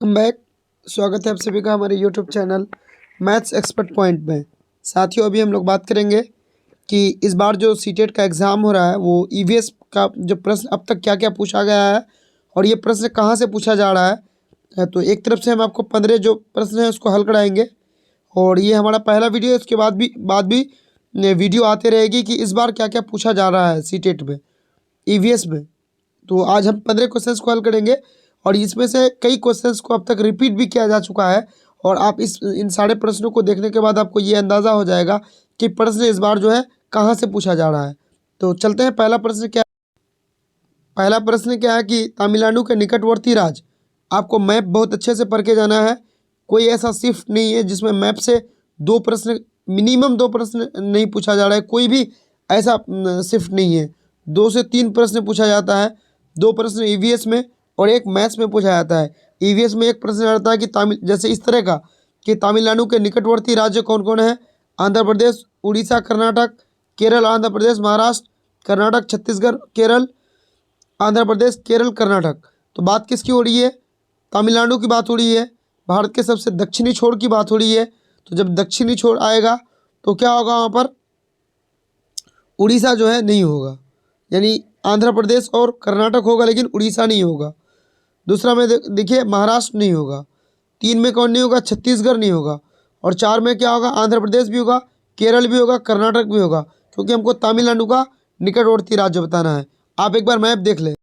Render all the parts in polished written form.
Welcome back. स्वागत है आप सभी का हमारे YouTube channel maths expert point में। साथियों, अभी हम लोग बात करेंगे कि इस बार जो सीटेट का एग्ज़ाम हो रहा है वो ईवीएस का जो प्रश्न अब तक क्या क्या पूछा गया है और ये प्रश्न कहाँ से पूछा जा रहा है। तो एक तरफ से हम आपको 15 जो प्रश्न है उसको हल कराएंगे और ये हमारा पहला वीडियो है। उसके बाद भी वीडियो आते रहेगी कि इस बार क्या क्या पूछा जा रहा है सीटेट में, ईवीएस में। तो आज हम 15 क्वेश्चंस को हल करेंगे और इसमें से कई क्वेश्चंस को अब तक रिपीट भी किया जा चुका है और आप इन सारे प्रश्नों को देखने के बाद आपको ये अंदाज़ा हो जाएगा कि प्रश्न इस बार जो है कहाँ से पूछा जा रहा है। तो चलते हैं। पहला प्रश्न क्या है कि तमिलनाडु के निकटवर्ती राज्य। आपको मैप बहुत अच्छे से पढ़ के जाना है। कोई ऐसा शिफ्ट नहीं है जिसमें मैप से मिनिमम दो प्रश्न नहीं पूछा जा रहा है। कोई भी ऐसा शिफ्ट नहीं है। 2 से 3 प्रश्न पूछा जाता है। 2 प्रश्न ईवीएस में और एक मैथ्स में पूछा जाता है। ईवीएस में एक प्रश्न आता है कि जैसे इस तरह का कि तमिलनाडु के निकटवर्ती राज्य कौन कौन है। आंध्र प्रदेश, उड़ीसा, कर्नाटक, केरल, आंध्र प्रदेश, महाराष्ट्र, कर्नाटक, छत्तीसगढ़, केरल, आंध्र प्रदेश, केरल, कर्नाटक। तो बात किसकी हो रही है? तमिलनाडु की बात हो रही है। भारत के सबसे दक्षिणी छोर की बात हो रही है। तो जब दक्षिणी छोर आएगा तो क्या होगा? वहाँ पर उड़ीसा जो है नहीं होगा, यानी आंध्र प्रदेश और कर्नाटक होगा लेकिन उड़ीसा नहीं होगा। दूसरा में देखिए महाराष्ट्र नहीं होगा। 3 में कौन नहीं होगा? छत्तीसगढ़ नहीं होगा। और 4 में क्या होगा? आंध्र प्रदेश भी होगा, केरल भी होगा, कर्नाटक भी होगा, क्योंकि हमको तमिलनाडु का निकटवर्ती राज्य बताना है। आप एक बार मैप देख लें।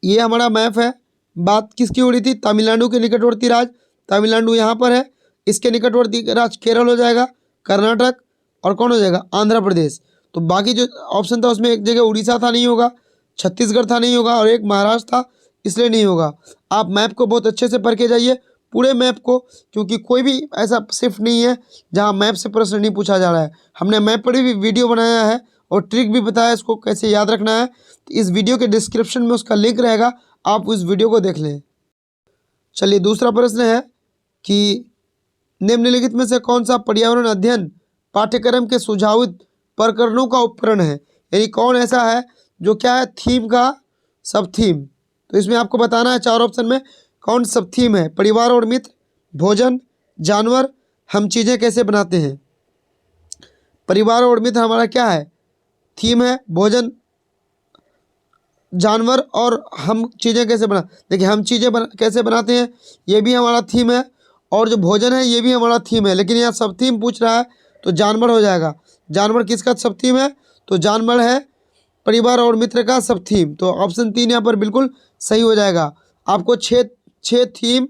ये हमारा मैप है। बात किसकी हो रही थी? तमिलनाडु के निकटवर्ती राज्य। तमिलनाडु यहाँ पर है। इसके निकटवर्ती राज्य केरल हो जाएगा, कर्नाटक और कौन हो जाएगा? आंध्र प्रदेश। तो बाकी जो ऑप्शन था उसमें एक जगह उड़ीसा था, नहीं होगा। छत्तीसगढ़ था, नहीं होगा। और एक महाराष्ट्र था, इसलिए नहीं होगा। आप मैप को बहुत अच्छे से पढ़ के जाइए, पूरे मैप को, क्योंकि कोई भी ऐसा शिफ्ट नहीं है जहाँ मैप से प्रश्न नहीं पूछा जा रहा है। हमने मैप पर भी वीडियो बनाया है और ट्रिक भी बताया इसको कैसे याद रखना है। तो इस वीडियो के डिस्क्रिप्शन में उसका लिंक रहेगा, आप उस वीडियो को देख लें। चलिए, दूसरा प्रश्न है कि निम्नलिखित में से कौन सा पर्यावरण अध्ययन पाठ्यक्रम के सुझावित प्रकरणों का उपकरण है? यानी कौन ऐसा है जो क्या है? थीम का सब थीम। तो इसमें आपको बताना है 4 ऑप्शन में कौन सब थीम है। परिवार और मित्र, भोजन, जानवर, हम चीज़ें कैसे बनाते हैं। परिवार और मित्र हमारा क्या है? थीम है। भोजन, जानवर और हम चीज़ें कैसे देखिए, हम चीज़ें कैसे बनाते हैं ये भी हमारा थीम है और जो भोजन है ये भी हमारा थीम है। लेकिन यहाँ सब थीम पूछ रहा है तो जानवर हो जाएगा। जानवर किसका सब थीम है? तो जानवर है परिवार और मित्र का सब थीम। तो ऑप्शन 3 यहाँ पर बिल्कुल सही हो जाएगा। आपको छः थीम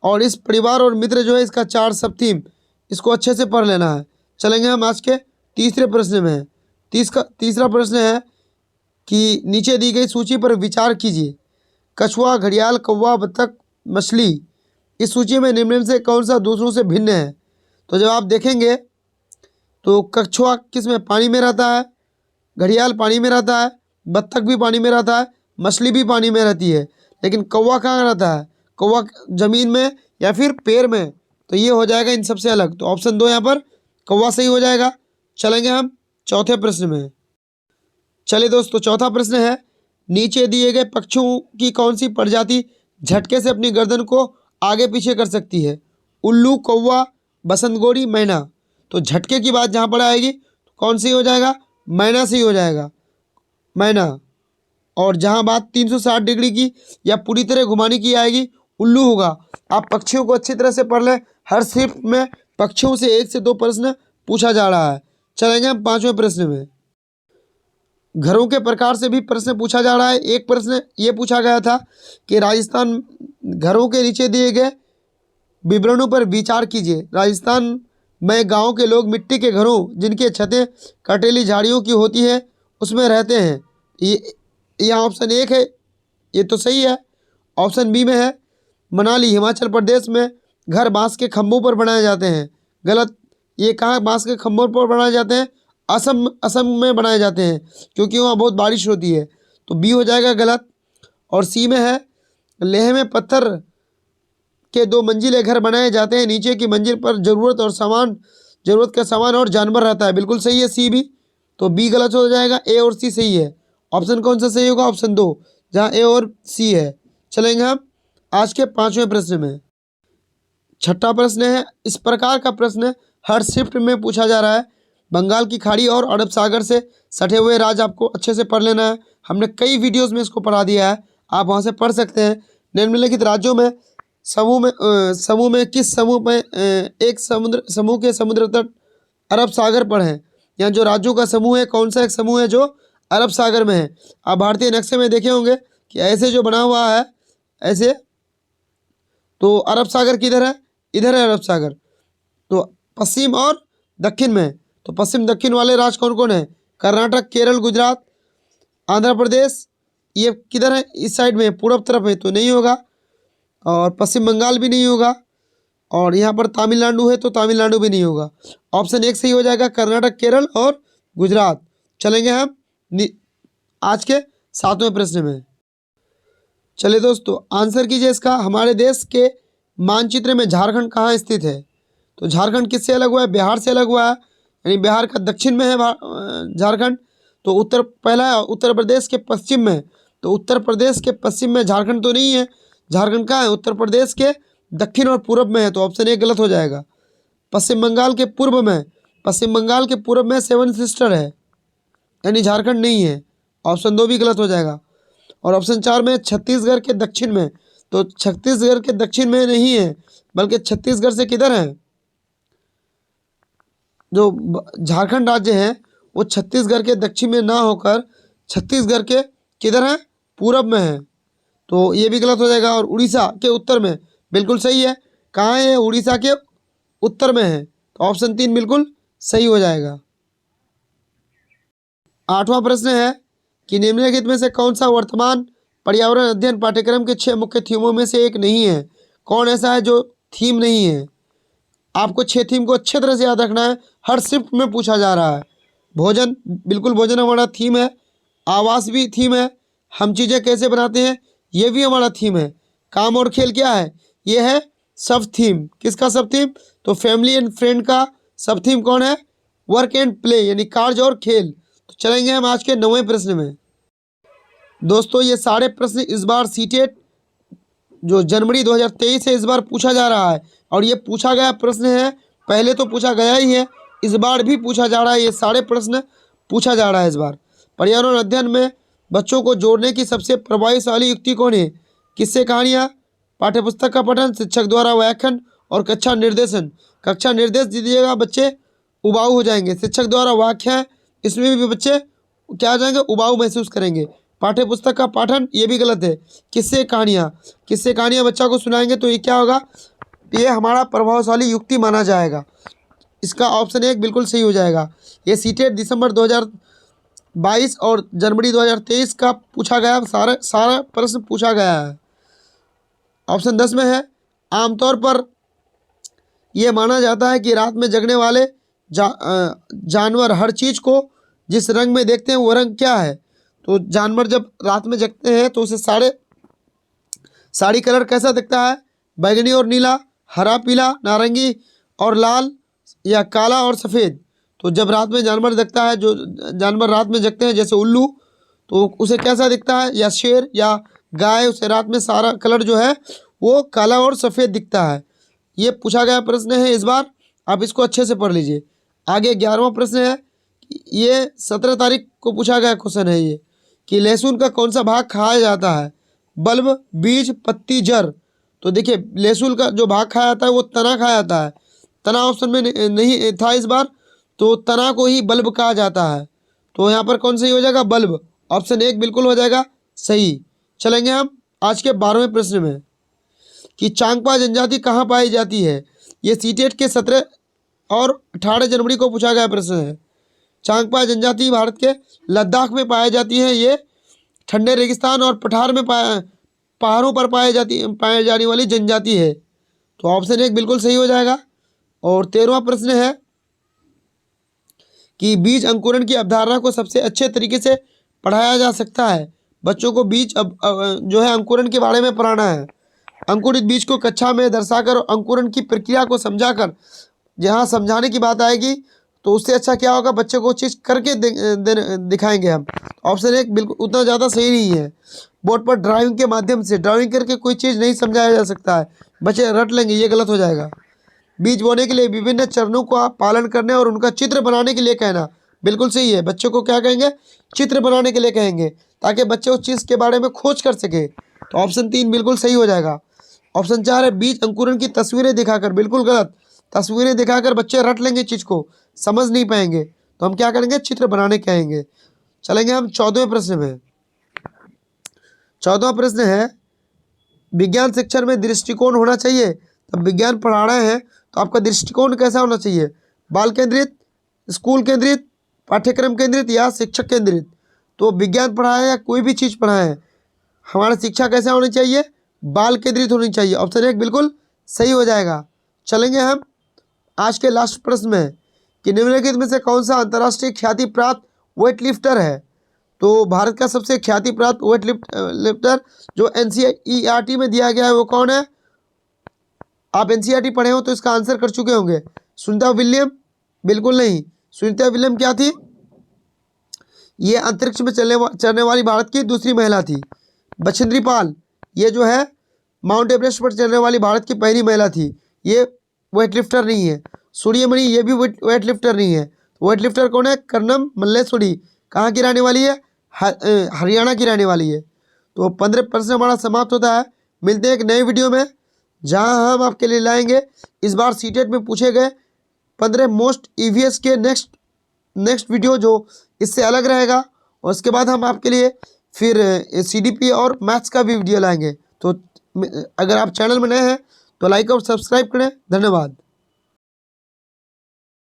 और इस परिवार और मित्र जो है इसका 4 सब थीम, इसको अच्छे से पढ़ लेना है। चलेंगे हम आज के तीसरे प्रश्न में। तीसरा प्रश्न है कि नीचे दी गई सूची पर विचार कीजिए। कछुआ, घड़ियाल, कौवा, बत्तख, मछली, इस सूची में निम्न से कौन सा दूसरों से भिन्न है? तो जब आप देखेंगे तो कछुआ किस में? पानी में रहता है। घड़ियाल पानी में रहता है। बत्तख भी पानी में रहता है। मछली भी पानी में रहती है। लेकिन कौवा कहाँ रहता है? कौवा जमीन में या फिर पेड़ में। तो ये हो जाएगा इन सबसे अलग। तो ऑप्शन 2 यहाँ पर कौवा सही हो जाएगा। चलेंगे हम चौथे प्रश्न में। चलिए दोस्तों, चौथा प्रश्न है नीचे दिए गए पक्षियों की कौन सी प्रजाति झटके से अपनी गर्दन को आगे पीछे कर सकती है? उल्लू, कौवा, बसंतगोरी, मैना। तो झटके की बात जहाँ पर आएगी तो कौन सी हो जाएगा? मैना सही हो जाएगा, मैना। और जहाँ बात 360 डिग्री की या पूरी तरह घुमाने की आएगी, उल्लू होगा। आप पक्षियों को अच्छी तरह से पढ़ लें। हर शिफ्ट में पक्षियों से 1 से 2 प्रश्न पूछा जा रहा है। चलेंगे हम 5वें प्रश्न में। घरों के प्रकार से भी प्रश्न पूछा जा रहा है। एक प्रश्न ये पूछा गया था कि राजस्थान घरों के नीचे दिए गए विवरणों पर विचार कीजिए। राजस्थान में गांव के लोग मिट्टी के घरों जिनकी छतें कटेली झाड़ियों की होती है उसमें रहते हैं। ये ऑप्शन 1 है, ये तो सही है। ऑप्शन बी में है मनाली, हिमाचल प्रदेश में घर बांस के खंभों पर बनाए जाते हैं। गलत। ये कहाँ बांस के खंभों पर बनाए जाते हैं? असम में बनाए जाते हैं, क्योंकि वहाँ बहुत बारिश होती है। तो बी हो जाएगा गलत। और सी में है लेह में पत्थर के 2 मंजिले घर बनाए जाते हैं। नीचे की मंजिल पर जरूरत का सामान और जानवर रहता है। बिल्कुल सही है सी भी। तो बी गलत हो जाएगा, ए और सी सही है। ऑप्शन कौन सा सही होगा? ऑप्शन 2, जहाँ ए और सी है। चलेंगे हम आज के 5वें प्रश्न में। छठा प्रश्न है, इस प्रकार का प्रश्न हर शिफ्ट में पूछा जा रहा है। बंगाल की खाड़ी और अरब सागर से सटे हुए राज्य आपको अच्छे से पढ़ लेना है। हमने कई वीडियोस में इसको पढ़ा दिया है, आप वहाँ से पढ़ सकते हैं। निम्नलिखित राज्यों में समूह में किस समूह में एक समूह के समुद्र तट अरब सागर पर है। यहाँ जो राज्यों का समूह है, कौन सा एक समूह है जो अरब सागर में है। आप भारतीय नक्शे में देखे होंगे कि ऐसे जो बना हुआ है ऐसे, तो अरब सागर किधर है, इधर है अरब सागर। तो पश्चिम और दक्षिण में, तो पश्चिम दक्षिण वाले राज्य कौन कौन है, कर्नाटक, केरल, गुजरात, आंध्र प्रदेश। ये किधर है, इस साइड में पूर्व तरफ है, तो नहीं होगा। और पश्चिम बंगाल भी नहीं होगा। और यहाँ पर तमिलनाडु है, तो तमिलनाडु भी नहीं होगा। ऑप्शन 1 सही हो जाएगा, कर्नाटक, केरल और गुजरात। चलेंगे हम आज के 7वें प्रश्न में। चलिए दोस्तों, आंसर कीजिए इसका। हमारे देश के मानचित्र में झारखंड कहाँ स्थित है। तो झारखंड किससे अलग हुआ है, बिहार से अलग हुआ है, यानी बिहार का दक्षिण में है झारखंड। तो पहला है उत्तर प्रदेश के पश्चिम में, तो उत्तर प्रदेश के पश्चिम में झारखंड तो नहीं है। झारखंड कहाँ है, उत्तर प्रदेश के दक्षिण और पूर्व में है, तो ऑप्शन 1 गलत हो जाएगा। पश्चिम बंगाल के पूर्व में, पश्चिम बंगाल के पूर्व में 7 सिस्टर है, यानी झारखंड नहीं है, ऑप्शन 2 भी गलत हो जाएगा। और ऑप्शन 4 में छत्तीसगढ़ के दक्षिण में, तो छत्तीसगढ़ के दक्षिण में नहीं है, बल्कि छत्तीसगढ़ से किधर है, जो झारखंड राज्य है वो छत्तीसगढ़ के दक्षिण में ना होकर छत्तीसगढ़ के किधर है, पूरब में है, तो ये भी गलत हो जाएगा। और उड़ीसा के उत्तर में, बिल्कुल सही है। कहाँ है, उड़ीसा के उत्तर में है, तो ऑप्शन 3 बिल्कुल सही हो जाएगा। 8वां प्रश्न है कि निम्नलिखित में से कौन सा वर्तमान पर्यावरण अध्ययन पाठ्यक्रम के 6 मुख्य थीमों में से एक नहीं है। कौन ऐसा है जो थीम नहीं है। आपको 6 थीम को अच्छे तरह से याद रखना है, हर शिफ्ट में पूछा जा रहा है। भोजन, बिल्कुल भोजन हमारा थीम है। आवास भी थीम है। हम चीज़ें कैसे बनाते हैं, ये भी हमारा थीम है। काम और खेल क्या है, ये है सब थीम। किसका सब थीम, तो फैमिली एंड फ्रेंड का सब थीम कौन है, वर्क एंड प्ले, यानी कार्य और खेल। तो चलेंगे हम आज के 9वें प्रश्न में। दोस्तों, ये सारे प्रश्न इस बार सीटेट जो जनवरी 2023 से इस बार पूछा जा रहा है, और ये पूछा गया प्रश्न है, पहले तो पूछा गया ही है, इस बार भी पूछा जा रहा है। ये सारे प्रश्न पूछा जा रहा है इस बार। पर्यावरण अध्ययन में बच्चों को जोड़ने की सबसे प्रभावशाली युक्ति कौन है। किस्से, कहानियाँ, पाठ्यपुस्तक का पठन, शिक्षक द्वारा व्याख्यान और कक्षा निर्देशन। कक्षा निर्देश दीजिएगा, बच्चे उबाऊ हो जाएंगे। शिक्षक द्वारा व्याख्या, इसमें भी बच्चे क्या हो जाएंगे, उबाऊ महसूस करेंगे। पाठ्यपुस्तक का पाठन, ये भी गलत है। किस्से कहानियाँ बच्चा को सुनाएंगे, तो ये क्या होगा, ये हमारा प्रभावशाली युक्ति माना जाएगा। इसका ऑप्शन 1 बिल्कुल सही हो जाएगा। ये सीटेट दिसंबर 2022 और जनवरी 2023 का पूछा गया, सारा प्रश्न पूछा गया है। ऑप्शन 10 में है, आमतौर पर यह माना जाता है कि रात में जगने वाले जानवर हर चीज़ को जिस रंग में देखते हैं वो रंग क्या है। तो जानवर जब रात में जगते हैं तो उसे साड़ी कलर कैसा दिखता है, बैगनी और नीला, हरा, पीला, नारंगी और लाल, या काला और सफ़ेद। तो जब रात में जानवर दिखता है, जो जानवर रात में जगते हैं जैसे उल्लू, तो उसे कैसा दिखता है, या शेर या गाय, उसे रात में सारा कलर जो है वो काला और सफ़ेद दिखता है। ये पूछा गया प्रश्न है इस बार, आप इसको अच्छे से पढ़ लीजिए। आगे 11वां प्रश्न है, ये 17 तारीख को पूछा गया क्वेश्चन है ये, कि लहसुन का कौन सा भाग खाया जाता है, बल्ब, बीज, पत्ती, जड़। तो देखिए, लहसुन का जो भाग खाया जाता है वो तना खाया जाता है। तना ऑप्शन में नहीं था इस बार, तो तना को ही बल्ब कहा जाता है। तो यहाँ पर कौन सही हो जाएगा, बल्ब। ऑप्शन 1 बिल्कुल हो जाएगा सही। चलेंगे हम आज के 12वें प्रश्न में, कि चांगपा जनजाति कहाँ पाई जाती है। ये सीटेट के 17 और 18 जनवरी को पूछा गया प्रश्न है। चांगपा जनजाति भारत के लद्दाख में पाई जाती है। ये ठंडे रेगिस्तान और पठार में पहाड़ों पर पाई जाने वाली जनजाति है। तो ऑप्शन 1 बिल्कुल सही हो जाएगा। और 13वां प्रश्न है कि बीज अंकुरण की अवधारणा को सबसे अच्छे तरीके से पढ़ाया जा सकता है। बच्चों को बीज जो है अंकुरण के बारे में पढ़ाना है। अंकुरित बीज को कक्षा में दर्शाकर अंकुरण की प्रक्रिया को समझाकर, जहाँ समझाने की बात आएगी तो उससे अच्छा क्या होगा, बच्चे को वो चीज़ करके दिखाएंगे हम। ऑप्शन एक बिल्कुल उतना ज़्यादा सही नहीं है। बोर्ड पर ड्राइंग के माध्यम से ड्राइंग करके कोई चीज़ नहीं समझाया जा सकता है, बच्चे रट लेंगे, ये गलत हो जाएगा। बीज बोने के लिए विभिन्न चरणों को आप पालन करने और उनका चित्र बनाने के लिए कहना, बिल्कुल सही है। बच्चों को क्या कहेंगे, चित्र बनाने के लिए कहेंगे, ताकि बच्चे उस चीज़ के बारे में खोज कर सके। तो ऑप्शन 3 बिल्कुल सही हो जाएगा। ऑप्शन 4 है बीज अंकुरण की तस्वीरें दिखाकर, बिल्कुल गलत। तस्वीरें दिखाकर बच्चे रट लेंगे, चीज़ को समझ नहीं पाएंगे, तो हम क्या करेंगे, चित्र बनाने कहेंगे। चलेंगे हम 14वें प्रश्न में। 14वां प्रश्न है, विज्ञान शिक्षण में दृष्टिकोण होना चाहिए। तब विज्ञान पढ़ा रहे हैं तो आपका दृष्टिकोण कैसा होना चाहिए, बाल केंद्रित, स्कूल केंद्रित, पाठ्यक्रम केंद्रित या शिक्षक केंद्रित। तो विज्ञान पढ़ाए या कोई भी चीज़ पढ़ाएं, हमारा शिक्षा कैसा होनी चाहिए, बाल केंद्रित होनी चाहिए। ऑप्शन 1 बिल्कुल सही हो जाएगा। चलेंगे हम आज के लास्ट प्रश्न में कि निम्नलिखित में से कौन सा अंतर्राष्ट्रीय ख्याति प्राप्त वेट लिफ्टर है। तो भारत का सबसे ख्याति प्राप्त वेट लिफ्टर जो NCERT में दिया गया है वो कौन है। आप NCERT पढ़े हो तो इसका आंसर कर चुके होंगे। सुनीता विलियम, बिल्कुल नहीं। सुनीता विलियम क्या थी, ये अंतरिक्ष में चलने वाली भारत की दूसरी महिला थी। बछेंद्री पाल, ये जो है माउंट एवरेस्ट पर चलने वाली भारत की पहली महिला थी, ये वेट लिफ्टर नहीं है। सूर्यमणि, ये भी वेट लिफ्टर नहीं है। वेट लिफ्टर कौन है, कर्णम मल्लेश्वरी, कहाँ की रहने वाली है, हरियाणा की रहने वाली है। तो 15 प्रश्न हमारा समाप्त होता है। मिलते हैं एक नए वीडियो में, जहां हम आपके लिए लाएंगे इस बार सीटेट में पूछे गए 15 मोस्ट EVS के नेक्स्ट वीडियो, जो इससे अलग रहेगा। और उसके बाद हम आपके लिए फिर CDP और मैथ्स का भी वीडियो लाएंगे। तो अगर आप चैनल में नए हैं तो लाइक और सब्सक्राइब करें। धन्यवाद।